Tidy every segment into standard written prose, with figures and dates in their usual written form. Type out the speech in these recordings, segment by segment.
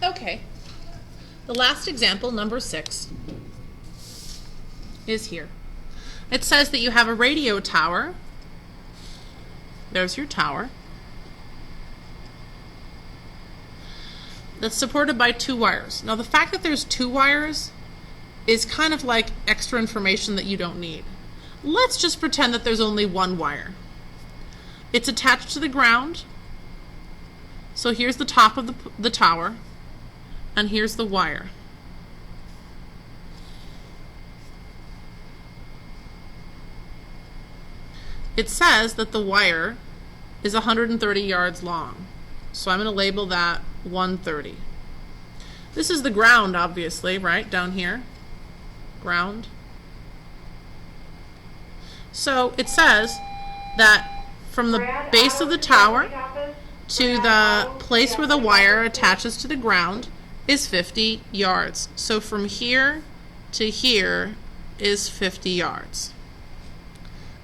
Okay. The last example, number 6, is here. It says that you have a radio tower. There's your tower. That's supported by 2 wires. Now the fact that there's 2 wires is kind of like extra information that you don't need. Let's just pretend that there's only 1 wire. It's attached to the ground. So here's the top of the tower, and here's the wire. It says that the wire is 130 yards long. So I'm going to label that 130. This is the ground, obviously, right? Down here. Ground. So it says that from the base of the tower to the place where the wire attaches to the ground is 50 yards. So from here to here is 50 yards.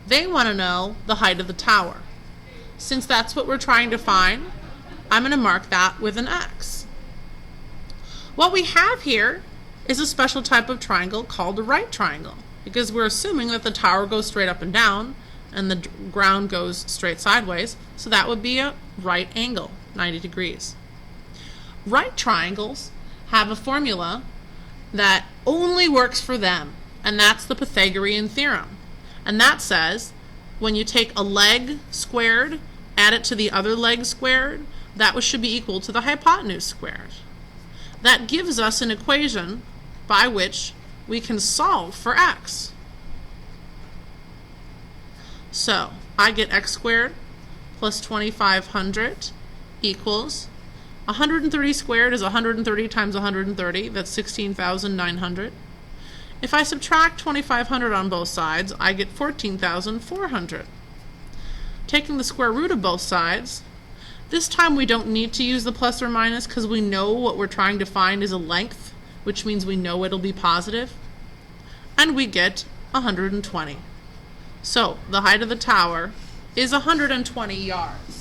They want to know the height of the tower. Since that's what we're trying to find, I'm going to mark that with an X. What we have here is a special type of triangle called a right triangle, because we're assuming that the tower goes straight up and down and the ground goes straight sideways, so that would be a right angle, 90 degrees. Right triangles have a formula that only works for them, and that's the Pythagorean theorem. And that says when you take a leg squared, add it to the other leg squared, that should be equal to the hypotenuse squared. That gives us an equation by which we can solve for x. So I get x squared plus 2500 equals 130 squared is 130 times 130, that's 16,900. If I subtract 2,500 on both sides, I get 14,400. Taking the square root of both sides, this time we don't need to use the plus or minus because we know what we're trying to find is a length, which means we know it'll be positive, and we get 120. So the height of the tower is 120 yards.